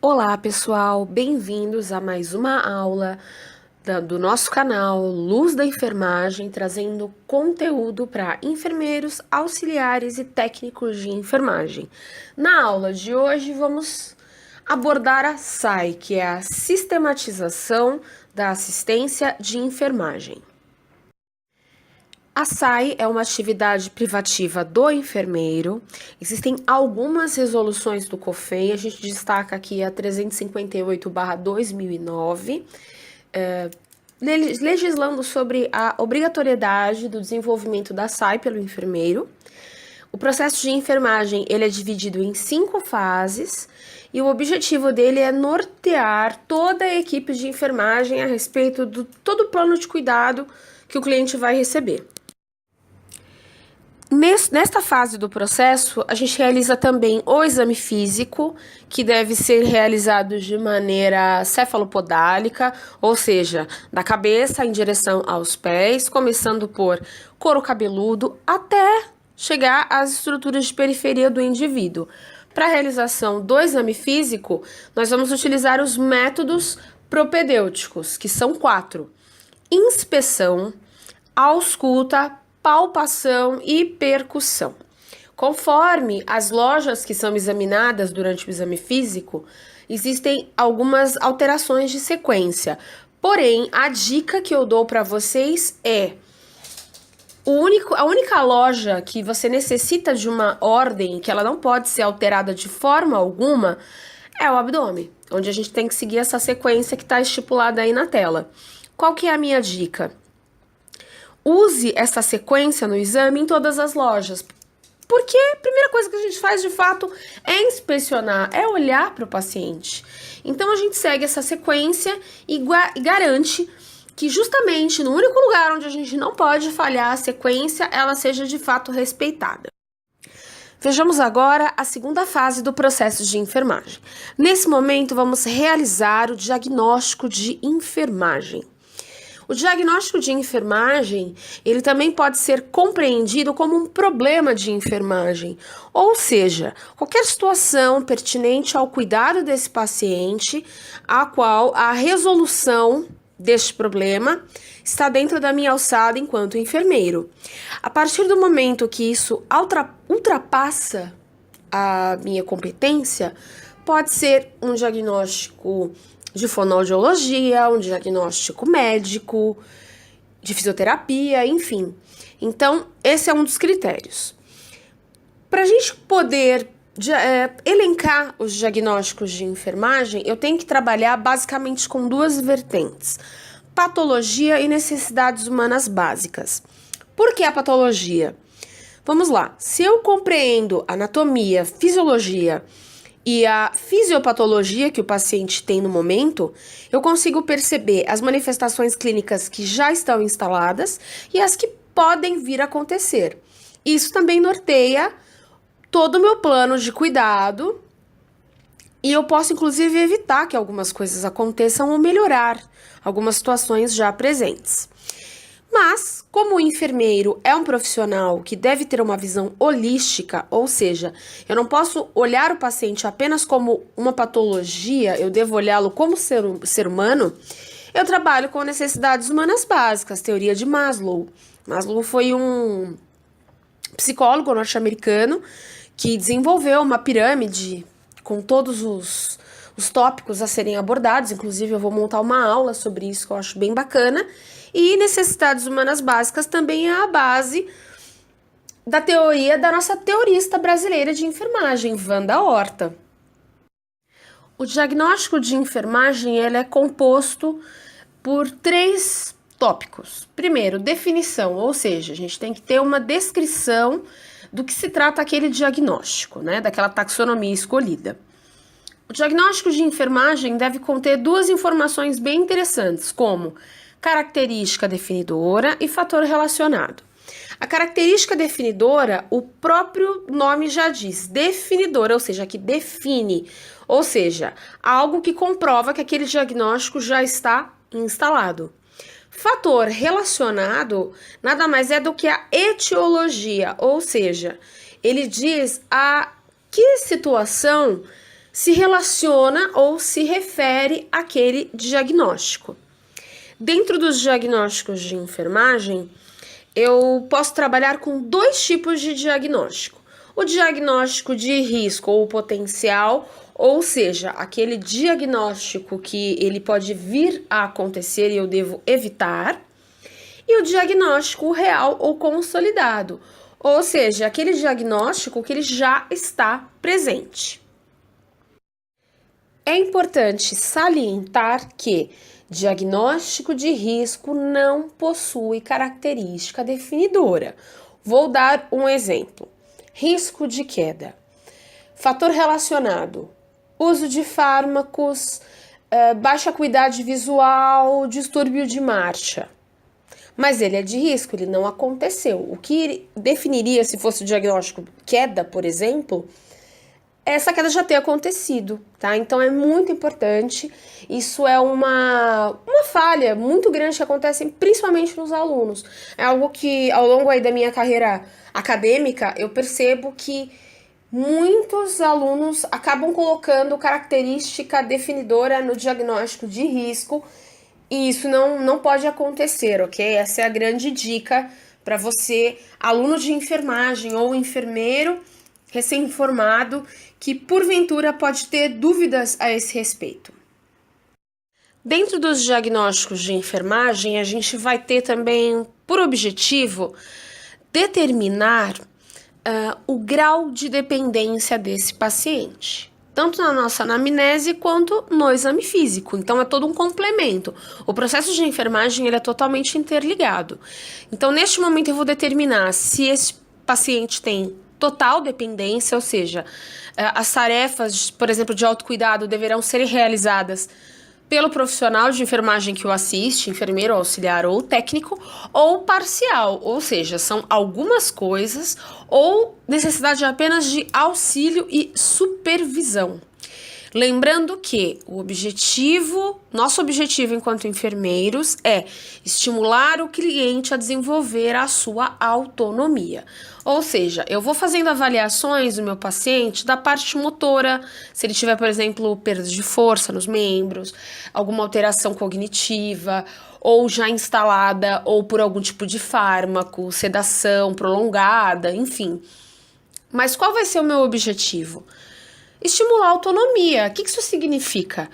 Olá, pessoal, bem-vindos a mais uma aula do nosso canal Luz da Enfermagem, trazendo conteúdo para enfermeiros, auxiliares e técnicos de enfermagem. Na aula de hoje, vamos abordar a SAI, que é a Sistematização da Assistência de Enfermagem. A SAI é uma atividade privativa do enfermeiro. Existem algumas resoluções do COFEM, a gente destaca aqui a 358/2009, legislando sobre a obrigatoriedade do desenvolvimento da SAI pelo enfermeiro. O processo de enfermagem ele é dividido em 5 fases e o objetivo dele é nortear toda a equipe de enfermagem a respeito de todo o plano de cuidado que o cliente vai receber. Nesta fase do processo, a gente realiza também o exame físico, que deve ser realizado de maneira cefalopodálica, ou seja, da cabeça em direção aos pés, começando por couro cabeludo até chegar às estruturas de periferia do indivíduo. Para a realização do exame físico, nós vamos utilizar os métodos propedêuticos, que são 4: inspeção, ausculta, palpação e percussão. Conforme as lojas que são examinadas durante o exame físico, existem algumas alterações de sequência. Porém, a dica que eu dou para vocês é a única loja que você necessita de uma ordem, que ela não pode ser alterada de forma alguma, é o abdômen, onde a gente tem que seguir essa sequência que está estipulada aí na tela. Qual que é a minha dica? Use essa sequência no exame em todas as lojas, porque a primeira coisa que a gente faz de fato é inspecionar, é olhar para o paciente. Então a gente segue essa sequência e garante que justamente no único lugar onde a gente não pode falhar a sequência, ela seja de fato respeitada. Vejamos agora a segunda fase do processo de enfermagem. Nesse momento vamos realizar o diagnóstico de enfermagem. O diagnóstico de enfermagem, ele também pode ser compreendido como um problema de enfermagem, ou seja, qualquer situação pertinente ao cuidado desse paciente, a qual a resolução deste problema está dentro da minha alçada enquanto enfermeiro. A partir do momento que isso ultrapassa a minha competência, pode ser um diagnóstico de fonoaudiologia, um diagnóstico médico, de fisioterapia, enfim. Então, esse é um dos critérios. Para a gente poder elencar os diagnósticos de enfermagem, eu tenho que trabalhar basicamente com 2 vertentes: patologia e necessidades humanas básicas. Por que a patologia? Vamos lá, se eu compreendo anatomia, fisiologia e a fisiopatologia que o paciente tem no momento, eu consigo perceber as manifestações clínicas que já estão instaladas e as que podem vir a acontecer. Isso também norteia todo o meu plano de cuidado e eu posso, inclusive, evitar que algumas coisas aconteçam ou melhorar algumas situações já presentes. Mas, como o enfermeiro é um profissional que deve ter uma visão holística, ou seja, eu não posso olhar o paciente apenas como uma patologia, eu devo olhá-lo como ser humano, eu trabalho com necessidades humanas básicas, teoria de Maslow. Maslow foi um psicólogo norte-americano que desenvolveu uma pirâmide com todos os tópicos a serem abordados, inclusive eu vou montar uma aula sobre isso que eu acho bem bacana. E necessidades humanas básicas também é a base da teoria da nossa teorista brasileira de enfermagem, Wanda Horta. O diagnóstico de enfermagem ele é composto por 3 tópicos. Primeiro, definição, ou seja, a gente tem que ter uma descrição do que se trata aquele diagnóstico, né, daquela taxonomia escolhida. O diagnóstico de enfermagem deve conter 2 informações bem interessantes, como característica definidora e fator relacionado. A característica definidora, o próprio nome já diz, definidora, ou seja, que define, ou seja, algo que comprova que aquele diagnóstico já está instalado. Fator relacionado nada mais é do que a etiologia, ou seja, ele diz a que situação se relaciona ou se refere àquele diagnóstico. Dentro dos diagnósticos de enfermagem, eu posso trabalhar com dois tipos de diagnóstico. O diagnóstico de risco ou potencial, ou seja, aquele diagnóstico que ele pode vir a acontecer e eu devo evitar. E o diagnóstico real ou consolidado, ou seja, aquele diagnóstico que ele já está presente. É importante salientar que diagnóstico de risco não possui característica definidora. Vou dar um exemplo. Risco de queda. Fator relacionado: uso de fármacos, baixa acuidade visual, distúrbio de marcha. Mas ele é de risco, ele não aconteceu. O que definiria se fosse o diagnóstico queda, por exemplo, essa queda já ter acontecido, tá? Então é muito importante. Isso é uma falha muito grande que acontece principalmente nos alunos. É algo que ao longo aí da minha carreira acadêmica eu percebo que muitos alunos acabam colocando característica definidora no diagnóstico de risco. E isso não pode acontecer, ok? Essa é a grande dica para você, aluno de enfermagem ou enfermeiro recém-formado, que porventura pode ter dúvidas a esse respeito. Dentro dos diagnósticos de enfermagem, a gente vai ter também por objetivo determinar o grau de dependência desse paciente, tanto na nossa anamnese quanto no exame físico. Então, é todo um complemento. O processo de enfermagem ele é totalmente interligado. Então, neste momento, eu vou determinar se esse paciente tem total dependência, ou seja, as tarefas, por exemplo, de autocuidado deverão ser realizadas pelo profissional de enfermagem que o assiste, enfermeiro, auxiliar ou técnico, ou parcial, ou seja, são algumas coisas ou necessidade apenas de auxílio e supervisão. Lembrando que nosso objetivo enquanto enfermeiros é estimular o cliente a desenvolver a sua autonomia. Ou seja, eu vou fazendo avaliações do meu paciente da parte motora, se ele tiver, por exemplo, perda de força nos membros, alguma alteração cognitiva, ou já instalada, ou por algum tipo de fármaco, sedação prolongada, enfim. Mas qual vai ser o meu objetivo? Estimular a autonomia. O que isso significa?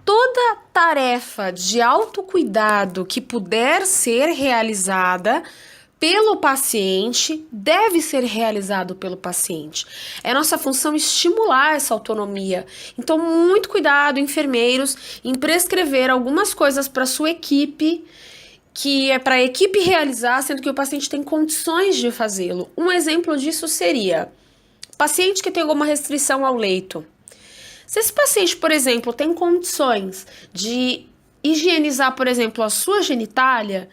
Toda tarefa de autocuidado que puder ser realizada pelo paciente deve ser realizado pelo paciente. É nossa função estimular essa autonomia. Então, muito cuidado, enfermeiros, em prescrever algumas coisas para sua equipe, que é para a equipe realizar, sendo que o paciente tem condições de fazê-lo. Um exemplo disso seria paciente que tem alguma restrição ao leito. Se esse paciente, por exemplo, tem condições de higienizar, por exemplo, a sua genitália,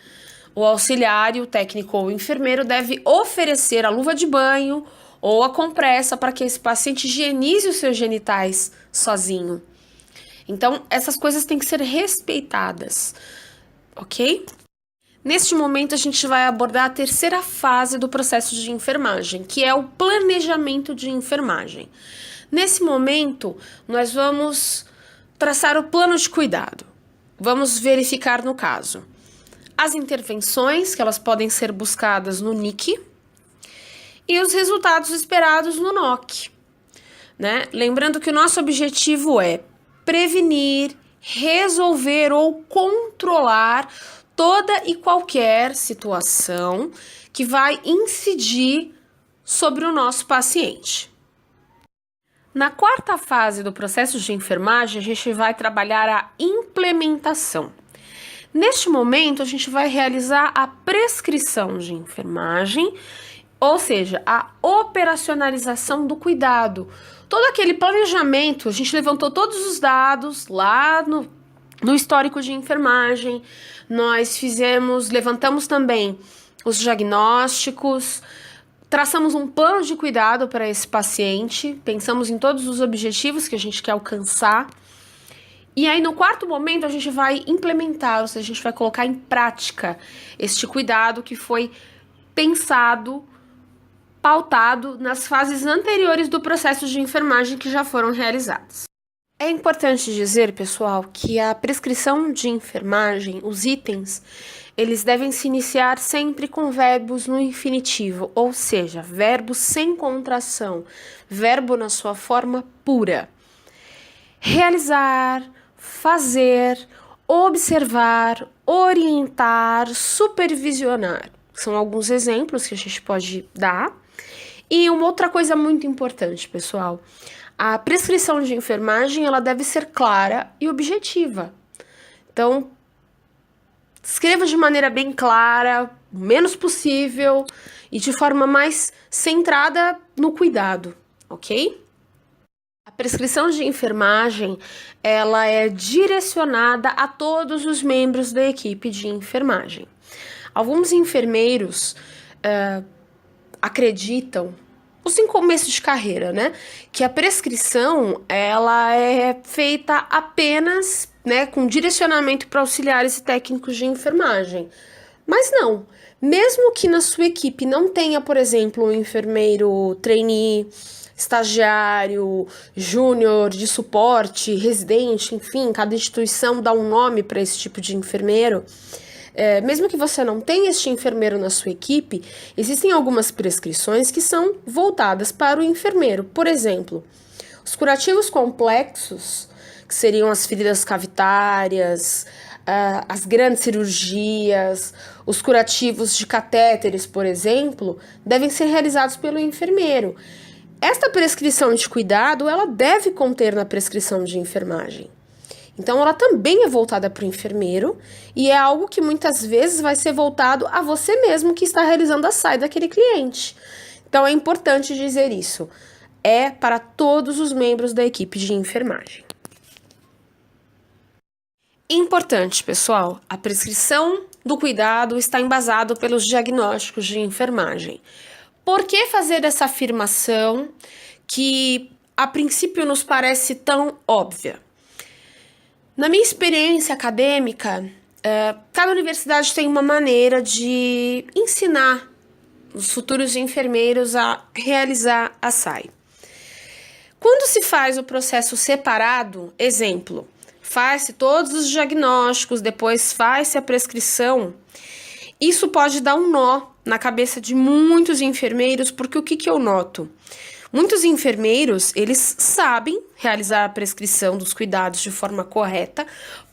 o auxiliar, o técnico ou o enfermeiro deve oferecer a luva de banho ou a compressa para que esse paciente higienize os seus genitais sozinho. Então, essas coisas têm que ser respeitadas, ok? Neste momento, a gente vai abordar a terceira fase do processo de enfermagem, que é o planejamento de enfermagem. Nesse momento, nós vamos traçar o plano de cuidado. Vamos verificar, no caso, as intervenções, que elas podem ser buscadas no NIC, e os resultados esperados no NOC, né? Lembrando que o nosso objetivo é prevenir, resolver ou controlar toda e qualquer situação que vai incidir sobre o nosso paciente. Na quarta fase do processo de enfermagem, a gente vai trabalhar a implementação. Neste momento, a gente vai realizar a prescrição de enfermagem, ou seja, a operacionalização do cuidado. Todo aquele planejamento, a gente levantou todos os dados lá no histórico de enfermagem, nós levantamos também os diagnósticos, traçamos um plano de cuidado para esse paciente, pensamos em todos os objetivos que a gente quer alcançar. E aí, no quarto momento, a gente vai implementar, ou seja, a gente vai colocar em prática este cuidado que foi pensado, pautado nas fases anteriores do processo de enfermagem que já foram realizadas. É importante dizer, pessoal, que a prescrição de enfermagem, os itens, eles devem se iniciar sempre com verbos no infinitivo, ou seja, verbo sem contração, verbo na sua forma pura. Realizar, fazer, observar, orientar, supervisionar. São alguns exemplos que a gente pode dar. E uma outra coisa muito importante, pessoal, a prescrição de enfermagem ela deve ser clara e objetiva. Então, escreva de maneira bem clara, o menos possível e de forma mais centrada no cuidado, ok? A prescrição de enfermagem ela é direcionada a todos os membros da equipe de enfermagem. Alguns enfermeiros acreditam, os em começo de carreira, né, que a prescrição ela é feita apenas, né, com direcionamento para auxiliares e técnicos de enfermagem. Mas não, mesmo que na sua equipe não tenha, por exemplo, um enfermeiro trainee, estagiário, júnior, de suporte, residente, enfim, cada instituição dá um nome para esse tipo de enfermeiro. Mesmo que você não tenha este enfermeiro na sua equipe, existem algumas prescrições que são voltadas para o enfermeiro. Por exemplo, os curativos complexos, que seriam as feridas cavitárias, as grandes cirurgias, os curativos de catéteres, por exemplo, devem ser realizados pelo enfermeiro. Esta prescrição de cuidado, ela deve conter na prescrição de enfermagem. Então, ela também é voltada para o enfermeiro e é algo que muitas vezes vai ser voltado a você mesmo que está realizando a SAI daquele cliente. Então, é importante dizer isso. É para todos os membros da equipe de enfermagem. Importante, pessoal, a prescrição do cuidado está embasado pelos diagnósticos de enfermagem. Por que fazer essa afirmação que, a princípio, nos parece tão óbvia? Na minha experiência acadêmica, cada universidade tem uma maneira de ensinar os futuros enfermeiros a realizar a SAI. Quando se faz o processo separado, exemplo, faz-se todos os diagnósticos, depois faz-se a prescrição, isso pode dar um nó na cabeça de muitos enfermeiros, porque o que eu noto? Muitos enfermeiros, eles sabem realizar a prescrição dos cuidados de forma correta,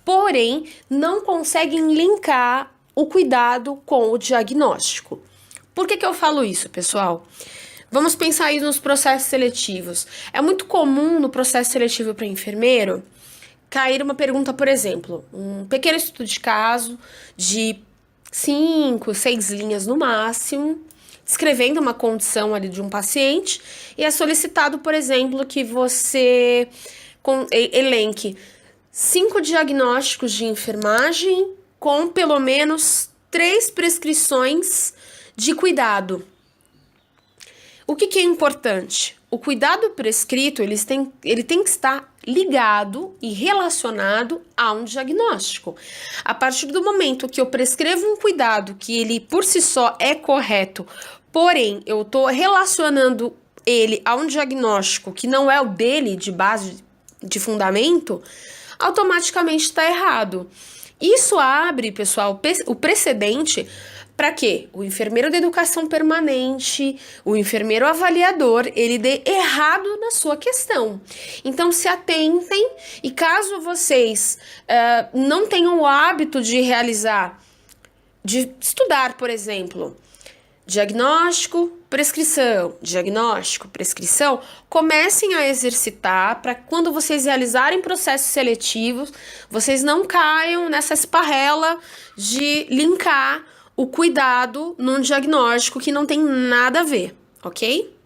porém não conseguem linkar o cuidado com o diagnóstico. Por que eu falo isso, pessoal? Vamos pensar aí nos processos seletivos. É muito comum no processo seletivo para enfermeiro cair uma pergunta, por exemplo, um pequeno estudo de caso de 5, 6 linhas no máximo, descrevendo uma condição ali de um paciente, e é solicitado, por exemplo, que você elenque 5 diagnósticos de enfermagem com pelo menos 3 prescrições de cuidado. O que é importante? O cuidado prescrito, ele tem que estar ligado e relacionado a um diagnóstico. A partir do momento que eu prescrevo um cuidado que ele por si só é correto, porém eu estou relacionando ele a um diagnóstico que não é o dele de base, de fundamento, automaticamente está errado. Isso abre, pessoal, o precedente para que o enfermeiro da educação permanente, o enfermeiro avaliador, ele dê errado na sua questão. Então, se atentem e caso vocês não tenham o hábito de realizar, de estudar, por exemplo, diagnóstico, prescrição, comecem a exercitar para quando vocês realizarem processos seletivos, vocês não caiam nessa esparrela de linkar o cuidado num diagnóstico que não tem nada a ver, ok?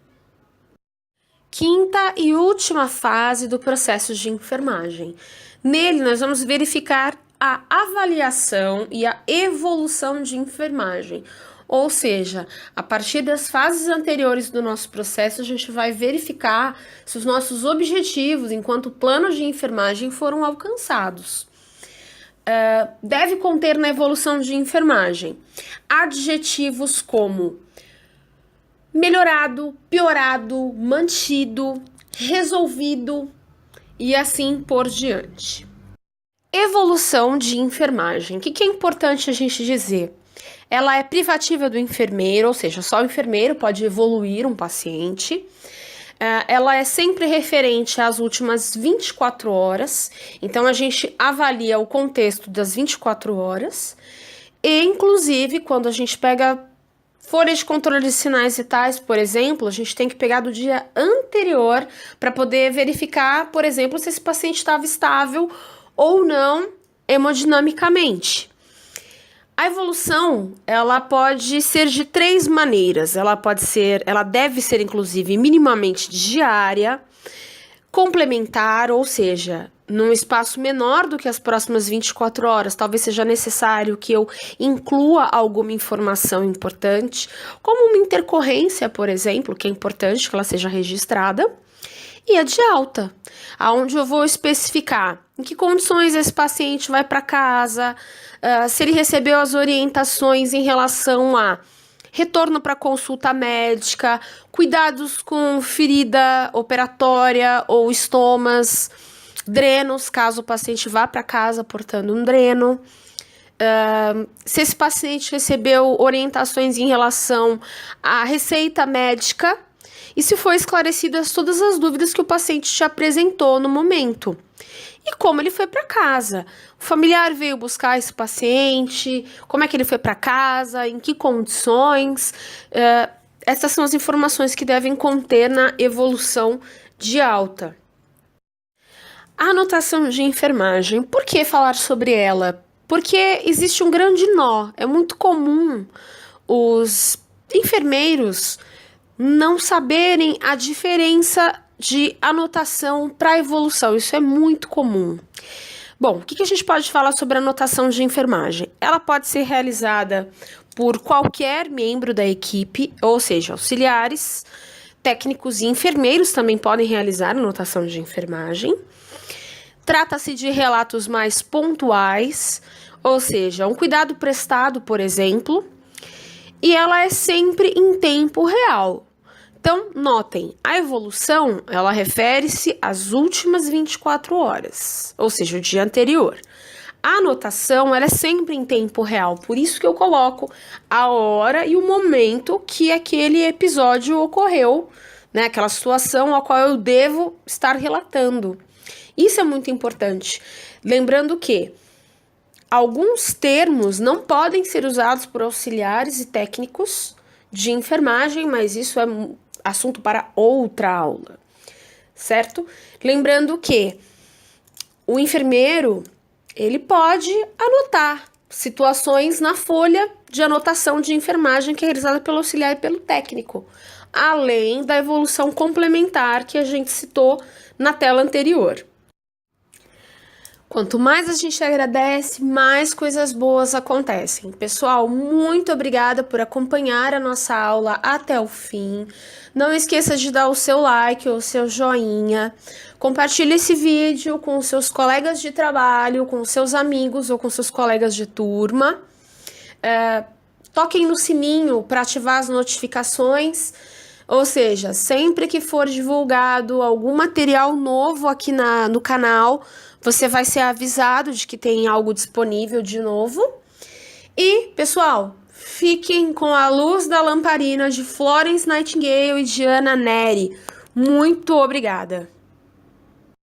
Quinta e última fase do processo de enfermagem. Nele, nós vamos verificar a avaliação e a evolução de enfermagem. Ou seja, a partir das fases anteriores do nosso processo, a gente vai verificar se os nossos objetivos enquanto plano de enfermagem foram alcançados. Deve conter na evolução de enfermagem adjetivos como melhorado, piorado, mantido, resolvido e assim por diante. Evolução de enfermagem. O que é importante a gente dizer? Ela é privativa do enfermeiro, ou seja, só o enfermeiro pode evoluir um paciente. Ela é sempre referente às últimas 24 horas, então a gente avalia o contexto das 24 horas, e inclusive quando a gente pega folha de controle de sinais vitais, por exemplo, a gente tem que pegar do dia anterior para poder verificar, por exemplo, se esse paciente estava estável ou não hemodinamicamente. A evolução, ela pode ser de 3 maneiras. Ela deve ser inclusive minimamente diária, complementar, ou seja, num espaço menor do que as próximas 24 horas, talvez seja necessário que eu inclua alguma informação importante, como uma intercorrência, por exemplo, que é importante que ela seja registrada. E a de alta, aonde eu vou especificar em que condições esse paciente vai para casa, se ele recebeu as orientações em relação a retorno para consulta médica, cuidados com ferida operatória ou estomas, drenos, caso o paciente vá para casa portando um dreno. Se esse paciente recebeu orientações em relação à receita médica, e se foi esclarecidas todas as dúvidas que o paciente te apresentou no momento. E como ele foi para casa. O familiar veio buscar esse paciente, como é que ele foi para casa, em que condições. Essas são as informações que devem conter na evolução de alta. A anotação de enfermagem. Por que falar sobre ela? Porque existe um grande nó. É muito comum os enfermeiros não saberem a diferença de anotação para evolução. Isso é muito comum. Bom, o que a gente pode falar sobre a anotação de enfermagem? Ela pode ser realizada por qualquer membro da equipe, ou seja, auxiliares, técnicos e enfermeiros também podem realizar anotação de enfermagem. Trata-se de relatos mais pontuais, ou seja, um cuidado prestado, por exemplo, e ela é sempre em tempo real. Então, notem, a evolução, ela refere-se às últimas 24 horas, ou seja, o dia anterior. A anotação, ela é sempre em tempo real, por isso que eu coloco a hora e o momento que aquele episódio ocorreu, né, aquela situação a qual eu devo estar relatando. Isso é muito importante. Lembrando que alguns termos não podem ser usados por auxiliares e técnicos de enfermagem, mas isso é assunto para outra aula, certo? Lembrando que o enfermeiro, ele pode anotar situações na folha de anotação de enfermagem que é realizada pelo auxiliar e pelo técnico, além da evolução complementar que a gente citou na tela anterior. Quanto mais a gente agradece, mais coisas boas acontecem. Pessoal, muito obrigada por acompanhar a nossa aula até o fim. Não esqueça de dar o seu like ou o seu joinha. Compartilhe esse vídeo com seus colegas de trabalho, com seus amigos ou com seus colegas de turma. Toquem no sininho para ativar as notificações. Ou seja, sempre que for divulgado algum material novo aqui no canal, você vai ser avisado de que tem algo disponível de novo. E, pessoal, fiquem com a luz da lamparina de Florence Nightingale e de Ana Neri. Muito obrigada!